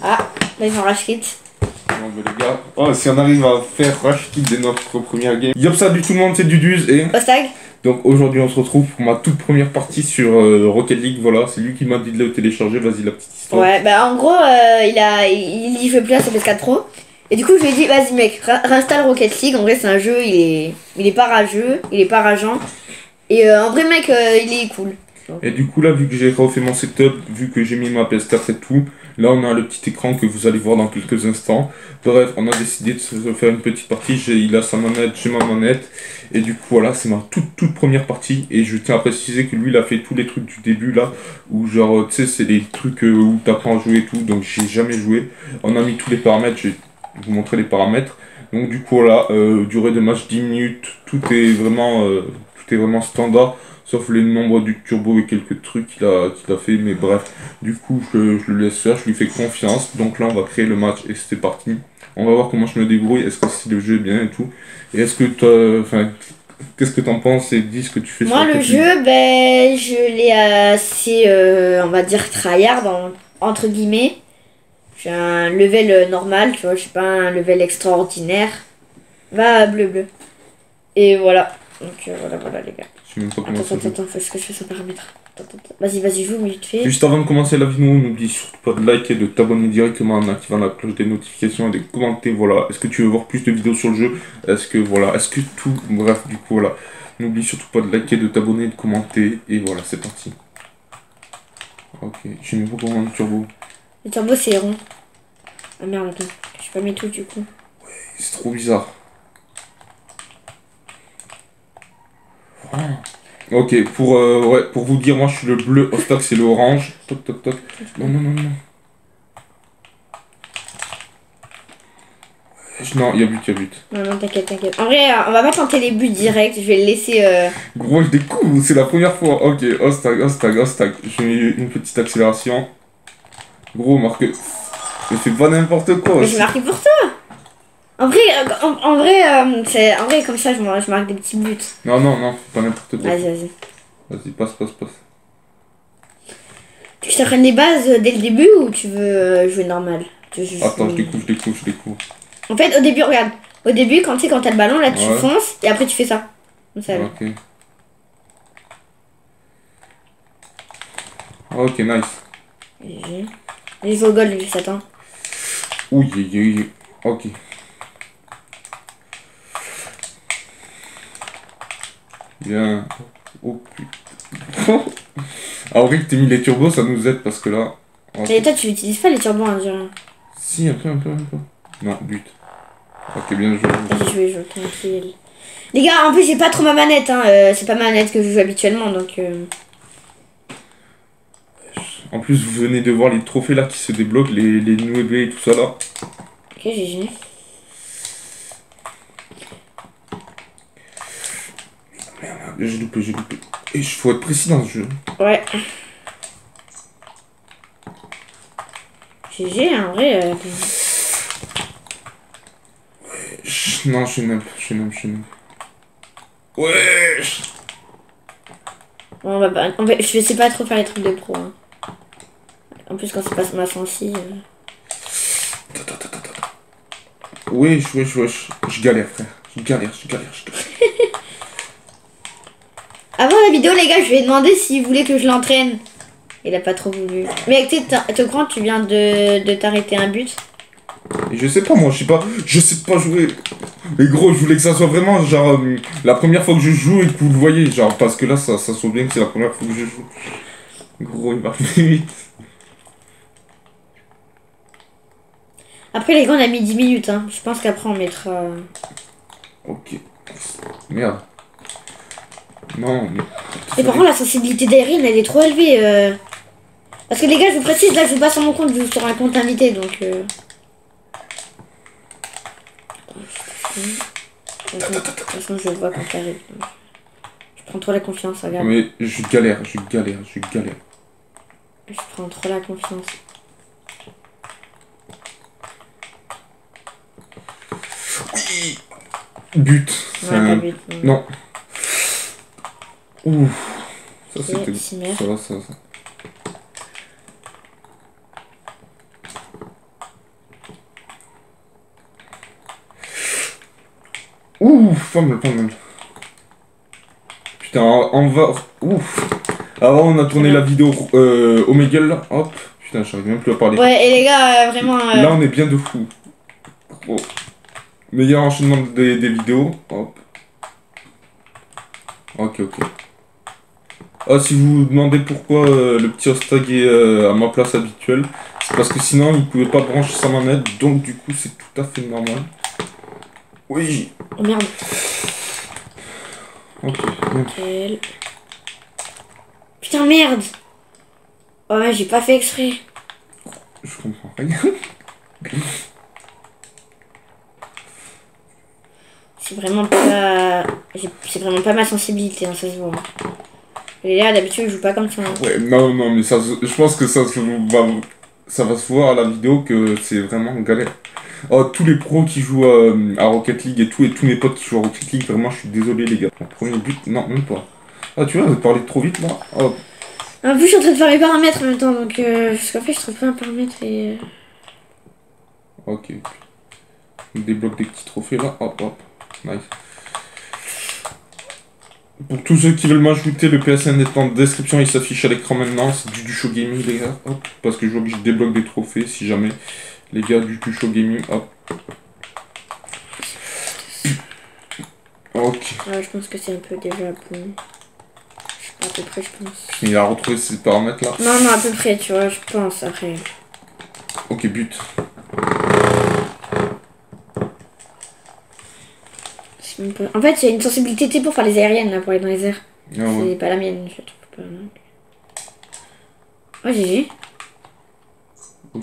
Ah, là ils ont rush kit. Non mais les gars, oh, si on arrive à faire rush kit dès notre première game. Yop, salut tout le monde, c'est Duduz et... Ostag. Donc aujourd'hui on se retrouve pour ma toute première partie sur Rocket League, voilà, c'est lui qui m'a dit de le télécharger, vas-y la petite histoire. Ouais, bah en gros, il y joue plus à sa PS4 Pro. Et du coup, je lui ai dit, vas-y mec, réinstalle Rocket League. En vrai, c'est un jeu, il est pas rageux, il est pas rageant. Et en vrai, mec, il est cool. Et du coup là, vu que j'ai refait mon setup, vu que j'ai mis ma PS4 et tout, là on a le petit écran que vous allez voir dans quelques instants. Bref, on a décidé de se faire une petite partie, il a sa manette, j'ai ma manette. Et du coup voilà, c'est ma toute première partie. Et je tiens à préciser que lui il a fait tous les trucs du début là, où genre tu sais c'est des trucs où t'apprends à jouer et tout, donc j'ai jamais joué. On a mis tous les paramètres, je vais vous montrer les paramètres. Donc du coup voilà, durée de match 10 minutes, tout est vraiment standard. Sauf les nombres du turbo et quelques trucs qu'il a fait, mais bref, du coup je le laisse faire, je lui fais confiance. Donc là on va créer le match et c'est parti. On va voir comment je me débrouille, est-ce que si le jeu est bien et tout. Et est-ce que qu'est-ce que t'en penses et dis ce que tu fais. Moi, le jeu, ben, je l'ai assez, on va dire, tryhard, entre guillemets. J'ai un level normal, tu vois, je suis pas un level extraordinaire. Va bleu. Et voilà. Donc voilà les gars. Je sais même pas comment Attends, faut que je fasse un paramètre. Vas-y, joue vite fait. Juste avant de commencer la vidéo, n'oublie surtout pas de liker, de t'abonner directement en activant la cloche des notifications et de commenter, voilà. Est-ce que tu veux voir plus de vidéos sur le jeu? Est-ce que tout, bref, du coup, voilà. N'oublie surtout pas de liker, de t'abonner, de commenter, et voilà, c'est parti. Ok, je n'ai pas comment le turbo. Le turbo c'est rond. Ah merde, attends, je pas mis tout du coup. Ouais, c'est trop bizarre. Oh. Ok, pour vous dire, moi je suis le bleu, Ostag c'est le orange. Toc. Non. Non, il y a but. Non, t'inquiète. En vrai, on va pas tenter les buts directs, je vais le laisser... Gros, je découvre, c'est la première fois. Ok, Ostag. Je mets une petite accélération. Gros, marque. Je fais pas n'importe quoi. Mais j'ai marqué pour toi. En vrai, comme ça, je marque des petits buts. Non, fais pas n'importe quoi. Vas-y. Vas-y, passe. Tu veux que je t'apprenne les bases dès le début ou tu veux jouer normal? Attends, je découvre. En fait, au début, regarde. Au début, quand t'as le ballon, là, tu Ouais. fonces et après tu fais ça. Comme ça, là. Ok, nice. Allez, joue au goal, lui, s'attend. Ouh. Ok. Bien. Oh putain. Ah oui, t'as mis les turbos, ça nous aide parce que là. Et toi, tu utilises pas les turbos, hein, genre. Si, un peu. Non, but. Ok, bien joué. Vas-y, jouer, tranquille. Les gars, en plus, j'ai pas trop ma manette, hein. C'est pas ma manette que je joue habituellement, donc. En plus, vous venez de voir les trophées là qui se débloquent, les 9 et tout ça là. Ok, GG. Merde, j'ai loupé. Et il faut être précis dans ce jeu. Ouais. GG, en vrai. Non, je suis neuf. Wesh. Bon, en fait, je sais pas trop faire les trucs de pro. Hein. En plus, quand c'est pas ma sensi. Attends. Wesh. Je galère, frère. Je galère. Avant la vidéo, les gars, je lui ai demandé s'il voulait que je l'entraîne. Il a pas trop voulu. Mais te crois que tu viens de t'arrêter un but? Et je sais pas, moi, je sais pas jouer. Mais gros, je voulais que ça soit vraiment, genre, la première fois que je joue et que vous le voyez, genre, parce que là, ça soit bien que c'est la première fois que je joue. Gros, il marche vite. Après, les gars, on a mis 10 minutes, hein. Je pense qu'après, on mettra... Ok. Merde. Non, mais... Et par contre, la sensibilité d'Aeryn, elle est trop élevée. Parce que les gars, je vous précise, là, je joue pas sur mon compte, je joue sur un compte invité, donc... De toute façon, je vois quand t'arrives. Je prends trop la confiance, regarde. Mais je galère. Je prends trop la confiance. But. Ouais, but. Non. Ouf. Ça, c'était... Ça va. Ouf, pas mal, pas mal. Putain, on va... Ouf. Avant, on a tourné la vidéo Omegle, là. Hop. Putain, j'arrive même plus à parler. Ouais, et les gars, vraiment... Là, on est bien de fou. Oh. Meilleur enchaînement des vidéos. Hop. Ok, ok. Ah, si vous vous demandez pourquoi le petit Ostag est à ma place habituelle, c'est parce que sinon il pouvait pas brancher sa manette, donc du coup c'est tout à fait normal. Oui. Oh merde. Ok. Nickel. Putain, merde. Oh ouais, j'ai pas fait exprès. Je comprends rien. C'est vraiment pas... C'est vraiment pas ma sensibilité, hein, ça se voit. Et là, d'habitude, je joue pas comme ça. Hein. Ouais, non, non, mais je pense que ça va se voir à la vidéo que c'est vraiment galère. Oh, tous les pros qui jouent à Rocket League et tous mes potes qui jouent à Rocket League, vraiment, je suis désolé, les gars. Mon premier but, non, même pas. Ah, tu vois, vous parlez trop vite, là. Oh. En plus, je suis en train de faire les paramètres en même temps, donc... parce qu'en fait, je trouve pas un paramètre et... Ok. On débloque des petits trophées, là. Hop, hop. Nice. Pour tous ceux qui veulent m'ajouter, le PSN est en description, il s'affiche à l'écran maintenant. C'est du show gaming, les gars. Hop. Parce que je vois que je débloque des trophées, si jamais. Les gars du show gaming, hop. Ok. Ouais, je pense que c'est un peu déjà bon. Je sais pas, à peu près, je pense. Il a retrouvé ces paramètres là. Non, non, à peu près, tu vois, je pense, après. Ok, but. En fait, il y a une sensibilité tu sais, pour faire les aériennes, là, pour aller dans les airs. Ah ouais. C'est pas la mienne, je trouve pas. Oh, GG. Oh,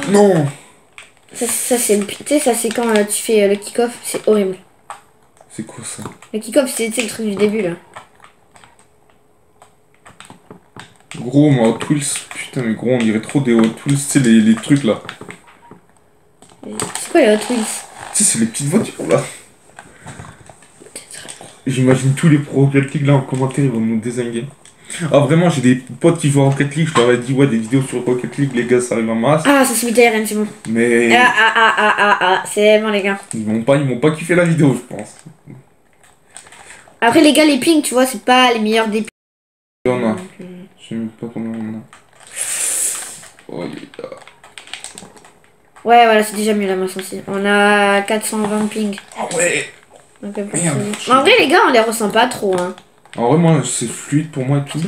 non. Ça c'est le... Tu sais, ça c'est quand tu fais le kick-off, c'est horrible. C'est quoi ça? Le kick-off, c'est le truc du début, là. Gros, moi, Hot Wheels. Putain, mais gros, on dirait trop des Hot Wheels. Tu sais, les trucs là. C'est quoi les Hot Wheels? Tu sais, c'est les petites voitures là. J'imagine tous les pros Rocket League là en commentaire, ils vont nous désinguer. Ah, vraiment, j'ai des potes qui jouent à Rocket League. Je leur ai dit, ouais, des vidéos sur Rocket League, les gars, ça arrive en masse. Ah, ça c'est aérienne, c'est bon. Mais. C'est bon, les gars. Ils m'ont pas kiffé la vidéo, je pense. Après, les gars, les pings, tu vois, c'est pas les meilleurs des pings. Il y en a. Je sais même pas combien on a. Oh, yeah. Ouais, voilà, c'est déjà mieux là, ma sensi. On a 420 ping. Ah ouais. Donc, merde. Merde. En vrai, les gars, on les ressent pas trop, hein. En vrai, moi, c'est fluide pour moi et tout.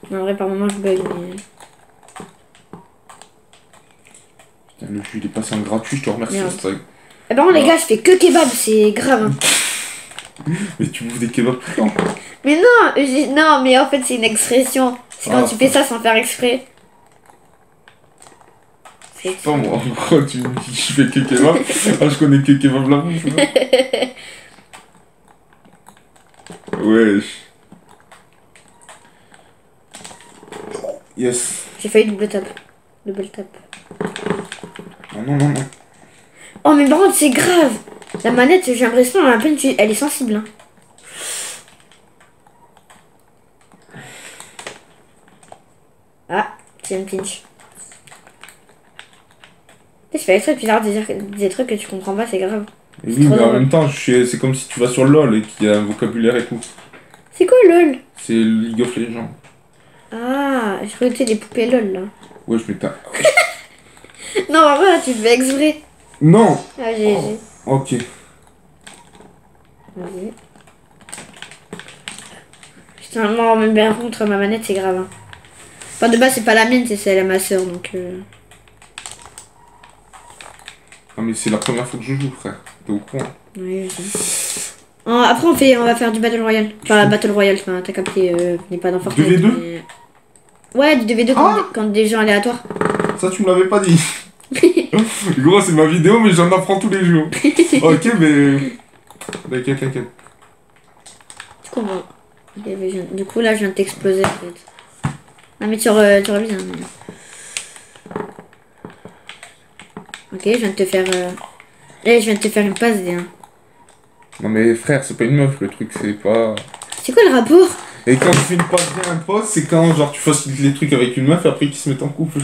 Mais en vrai, par moment, je bug, mais... Putain, le jeu, il est passé en gratuit, je te remercie. Eh ben, les gars, je fais que kebab, c'est grave, hein. Mais tu bouffes des kebabs tout le temps. Mais non, non, mais en fait, c'est une expression. C'est quand tu fais ça sans faire exprès. Je sais pas moi, pourquoi tu me dis que je fais que kebab? Ah, je connais que kebab la bouffe. Wesh. Yes. J'ai failli double tap. Double tap. Oh non, non, non. Oh, mais par contre, c'est grave. La manette, j'ai l'impression, à peine, elle est sensible. Hein. Ah, c'est un pinch. Tu fais des trucs bizarres, des trucs que tu comprends pas, c'est grave. Et oui, mais en même temps, c'est comme si tu vas sur LoL et qu'il y a un vocabulaire et tout. C'est quoi LOL? C'est League of Legends. Ah, je croyais que c'était des poupées LOL là. Ouais, je m'éteins. Non, en vrai, tu le fais exprès. Non. Ah, GG. Oh, ok. Vas-y. Putain, moi, même bien contre ma manette, c'est grave. Hein. Enfin, de base, c'est pas la mienne, c'est celle à ma soeur, donc... Ah, mais c'est la première fois que je joue, frère. T'es au courant? Oui, je sais. Après, on va faire du Battle Royale. Enfin, Battle Royale, enfin, t'as capté, n'est pas dans Fortnite. 2v2 mais... Ouais, du 2v2 quand des gens aléatoires. Ça, tu me l'avais pas dit. Gros, c'est ma vidéo, mais j'en apprends tous les jours. Ok, mais... T'inquiète, t'inquiète. Du coup, bon. Du coup, là, je viens de t'exploser, en fait. Non, mais tu aurais bien. Mais... Ok, je viens de te faire... je viens de te faire une passe D1. Non mais frère, c'est pas une meuf le truc, c'est pas... C'est quoi le rapport? Et quand tu fais une passe bien un poste, c'est quand genre tu facilites les trucs avec une meuf et après qu'ils se mettent en couple.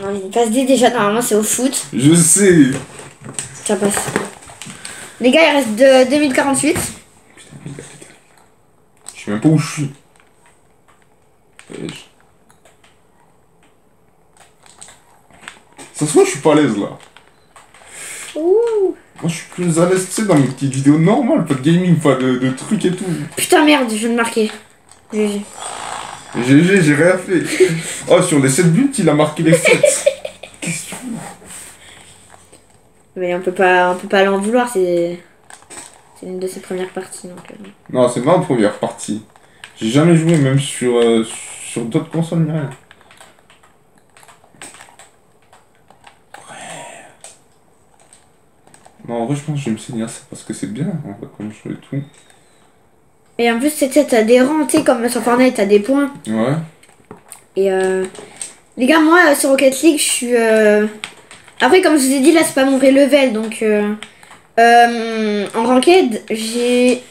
Non, une passe D déjà, normalement c'est au foot. Je sais. Ça passe. Les gars, il reste de 2048. Putain, les gars. Je sais même pas où je suis. Ça se voit, je suis pas à l'aise là. Ouh. Moi, je suis plus à l'aise, tu sais, dans mes petites vidéos normales, pas de gaming, pas de trucs et tout. Putain, merde, je viens de marquer. GG. GG, j'ai rien fait. Oh, sur les 7 buts, il a marqué les 7. Qu'est-ce que tu fais? Mais on peut pas l'en vouloir, c'est une de ses premières parties. Donc, Non, c'est ma première partie. J'ai jamais joué, même sur d'autres consoles, ni rien. Non, en vrai, je pense que je vais me saigner ça parce que c'est bien, en fait, comme jeu et tout. Et en plus, t'as des rangs, tu sais, comme sur Fortnite, t'as des points. Ouais. Et les gars, moi, sur Rocket League, je suis... Après, comme je vous ai dit, là, c'est pas mon vrai level, donc... en ranked, j'ai...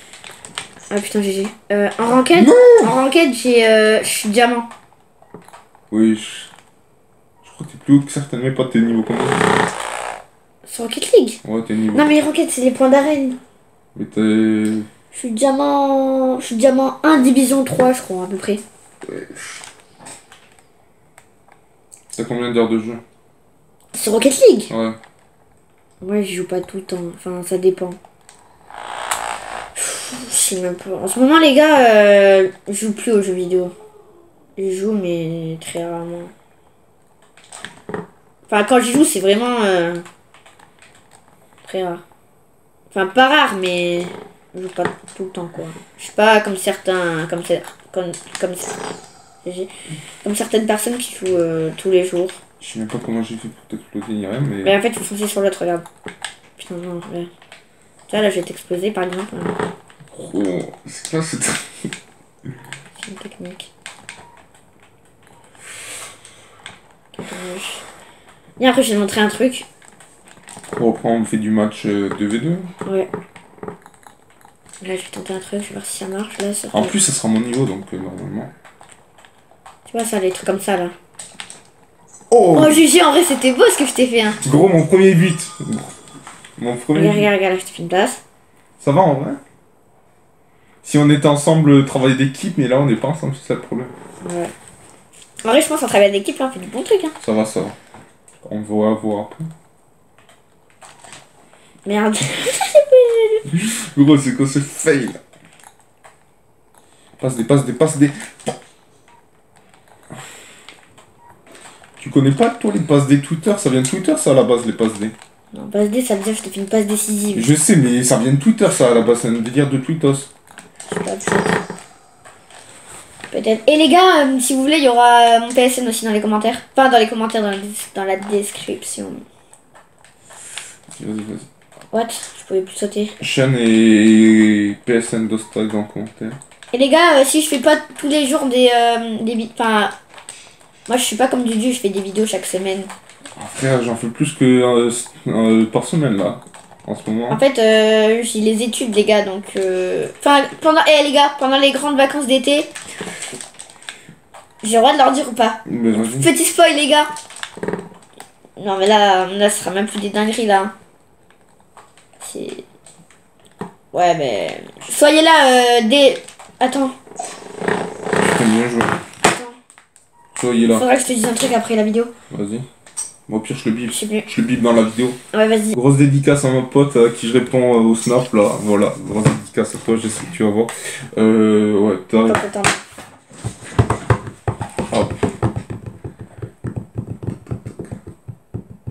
Ah putain, GG. En ranked, je suis diamant. Oui, je crois que t'es plus haut que certains de mes potes, t'es niveau combien? Sur Rocket League? Ouais, t'es niveau. Non, mais ranked, c'est les points d'arène. Mais t'es... Je suis diamant... Je suis diamant 1, division 3, je crois, à peu près. Ouais. T'as combien d'heures de jeu? Sur Rocket League? Ouais. Ouais, je joue pas tout le temps. Enfin, ça dépend. Je sais même pas. En ce moment, les gars, je joue plus aux jeux vidéo. Je joue, mais très rarement. Enfin, quand je joue, c'est vraiment très rare. Enfin, pas rare, mais je joue pas tout le temps, quoi. Je suis pas comme certains, comme certaines personnes qui jouent tous les jours. Je sais même pas comment j'ai fait pour t'exploser ni rien, mais... Mais en fait, il faut foncer sur l'autre, regarde. Putain, non, regarde. Tu vois, là, je vais t'exploser, par exemple. Oh, c'est quoi cette... C'est une technique. Et après, je vais te montrer un truc. Bon, après, on fait du match 2v2. Ouais. Là, je vais tenter un truc, je vais voir si ça marche. Là, ça En fait... plus, ça sera mon niveau, donc normalement... Tu vois, ça, les trucs comme ça, là. Oh, Oh, GG, en vrai, c'était beau ce que je t'ai fait, hein. gros, mon premier but. Mon premier Regarde, but. regarde, regarde, là, je t'ai fait une place. Ça va en vrai? Si on était ensemble, travail d'équipe, mais là, on n'est pas ensemble, c'est ça le problème. Ouais. En vrai, je pense qu'en travail d'équipe, là, on fait du bon truc, hein. Ça va, ça va. On va voir après. Merde. Gros, c'est quoi ce fail? Passe des... Tu connais pas, toi, les passes des Twitter? Ça vient de Twitter, ça, à la base, les passes des... Non, passe D, ça veut dire que je te fais une passe décisive. Je sais, mais ça vient de Twitter, ça, à la base. C'est un délire de Twittos. Je sais pas, peut-être. Et les gars, si vous voulez, il y aura mon PSN aussi dans les commentaires. Enfin, dans les commentaires, dans la description. Vas-y. What? Je pouvais plus sauter. Chaîne et PSN d'Ostag dans le commentaire. Et les gars, si je fais pas tous les jours des vidéos... Enfin, moi je suis pas comme Dudu, je fais des vidéos chaque semaine. Ah, frère, j'en fais plus que par semaine, là. En ce moment. En fait, j'ai les études, les gars, donc... Enfin, les gars, pendant les grandes vacances d'été, j'ai le droit de leur dire ou pas? Mais vas-y. Petit spoil, les gars. Non, mais là, ce sera même plus des dingueries, là. C'est... Ouais, mais... Soyez là, Attends. Putain, bien joué. Soyez là. Faudra que je te dise un truc après la vidéo. Vas-y. Bon, au pire, je le bip. Je sais plus. Je le bip dans la vidéo. Ouais, vas-y. Grosse dédicace à ma pote à qui je réponds au snap, là. Voilà. Grosse dédicace à toi, je sais que tu vas voir. Ouais, t'arrives. Attends. Hop.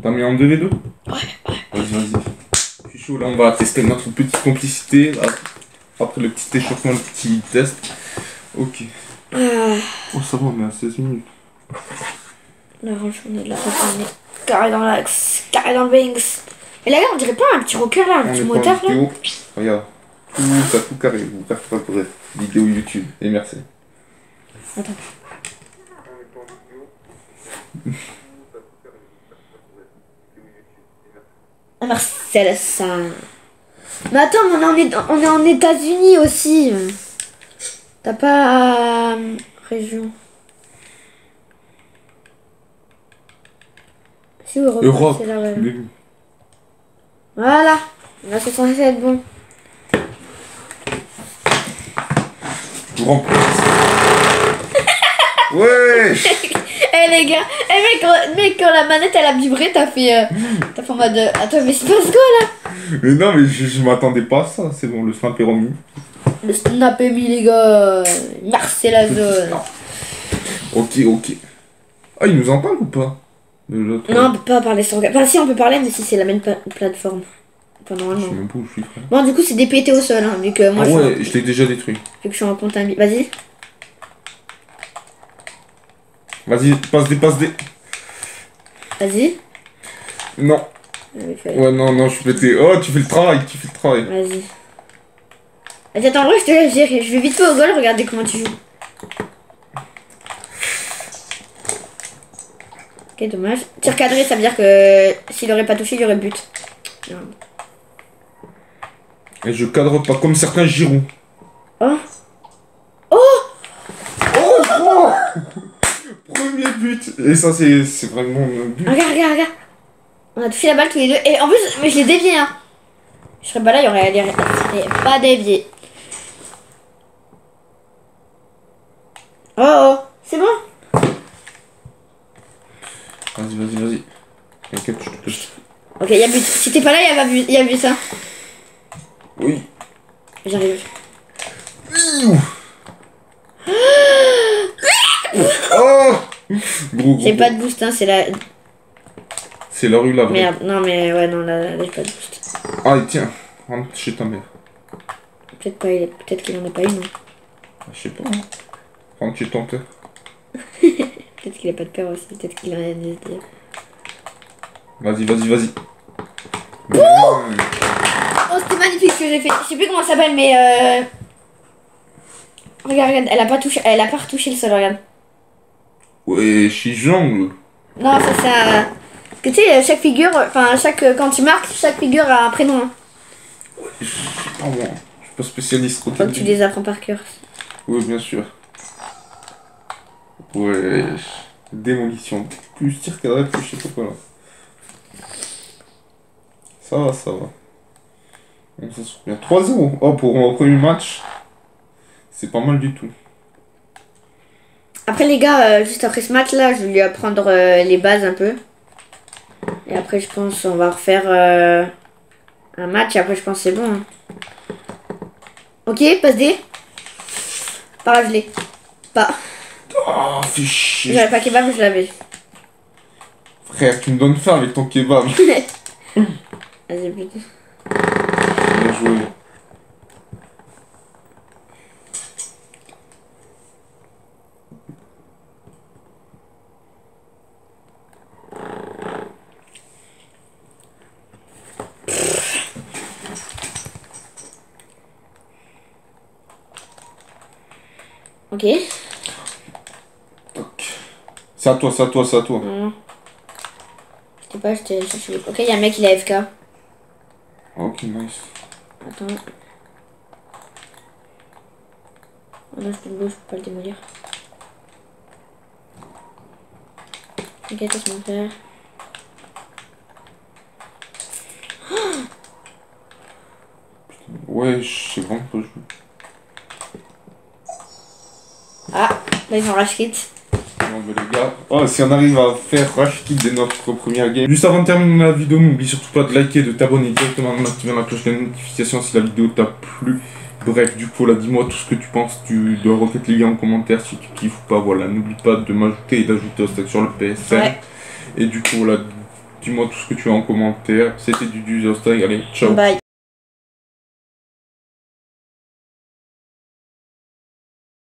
T'as mis en 2v2? Ouais. Vas-y. Je suis chaud, là, on va tester notre petite complicité. Là. Après le petit échauffement, le petit test. Ok. Oh, ça va, on est à 16 minutes. La range, on est là, on est carré dans l'axe, carré dans le Banks. Et là, on dirait pas un petit rocker là, un On petit est pas en motard là? vidéo. Regarde. Tout carré. Vous faire pas pour vidéo YouTube. Et merci. Attends. Ah, Marcel, ça. Mais attends, on est en États-Unis aussi. T'as pas région. Si, Europe. Europe. C'est là, ouais. Début. Voilà. Là, c'est censé être bon. Je remplis. Ouais. Eh les gars, mec, quand la manette elle a vibré, t'as fait en mode attends, mais c'est pas ce quoi là? Mais non, mais je m'attendais pas à ça. C'est bon, le snap est remis. Le snap est mis, les gars. Merci la zone. Ok. Ah, ils nous entendent ou pas? De l'autre. Non, on peut pas parler sans. Enfin, si, on peut parler, mais si c'est la même plateforme. Enfin, Je normalement. sais même pas où je suis, frère. Bon, du coup, c'est DPT au sol, hein, vu que moi Ah je suis ouais, je l'ai déjà détruit. vu que je suis en compte ami. Vas-y. Vas-y, passe des. Vas-y. Non. Ouais, non, je suis pété. Oh, tu fais le travail. Vas-y. Vas-y, attends, en vrai, je te laisse gérer. Je vais vite fait au goal, regardez comment tu joues. Ok, dommage. Tir cadré, ça veut dire que s'il aurait pas touché, il y aurait but. Non. Et je cadre pas comme certains Giroud. Oh. Oh. Premier but. Et ça, c'est vraiment un but. Regarde. On a touché la balle tous les deux. Et en plus, mais je l'ai dévié, hein. Je serais pas là, il y aurait pas dévié. Oh. C'est bon. Vas-y. T'inquiète, je te touche. Ok, il y a but. Si t'es pas là, il y a but, ça. Oui. J'arrive. Oh. Gros. J'ai pas de boost, hein, c'est la... C'est la rue là, vrai. Merde, non mais ouais, non, là, j'ai pas de boost. Ah, tiens, rentre chez ta mère. Peut-être qu'il en a pas une, non. Je sais pas. Hein. Rentre chez ton père. Peut-être qu'il a pas de peur aussi, peut-être qu'il en a des... Vas-y. Oh, c'était magnifique ce que j'ai fait. Je sais plus comment ça s'appelle, mais Regarde, elle a pas retouché le sol, regarde. Ouais, je suis jongle. Non, c'est ça... Parce que tu sais, chaque figure, enfin, quand tu marques, chaque figure a un prénom. Hein. Ouais, je sais pas moi. Je suis pas spécialiste. Faut que tu les apprends par cœur. Oui, bien sûr. Ouais, démolition. Plus tir cadré, plus je sais pas quoi là. Ça va. On s'en souvient. 3-0. Oh, pour mon premier match, c'est pas mal du tout. Après les gars, juste après ce match là, je vais lui apprendre les bases un peu. Et après je pense on va refaire un match et après je pense c'est bon. Hein. Ok, passe D. Pas je l'ai. Pas. Oh, fais chier. J'avais pas kebab, je l'avais. Frère, tu me donnes faim avec ton kebab. Vas-y, putain. Bien joué. Ok. C'est à toi. Non. Je sais pas, je t'ai cherché. Ok, il y a un mec, il est AFK. Ok, nice. Attends. Oh non, je peux pas le démolir. Ok, laisse mon faire. Ouais, je sais vraiment pas jouer. Ah, là ils ont rush kit. Non, mais les gars, oh, si on arrive à faire rush kill dès notre première game. Juste avant de terminer la vidéo, n'oublie surtout pas de liker, de t'abonner directement, d'activer la cloche de notification si la vidéo t'a plu. Bref, du coup, là, dis-moi tout ce que tu penses de Rocket League en commentaire si tu kiffes ou pas. Voilà, n'oublie pas de m'ajouter et d'ajouter au stack sur le PSN. Ouais. Et du coup, voilà, dis-moi tout ce que tu as en commentaire. C'était du Stack, allez, ciao. Bye.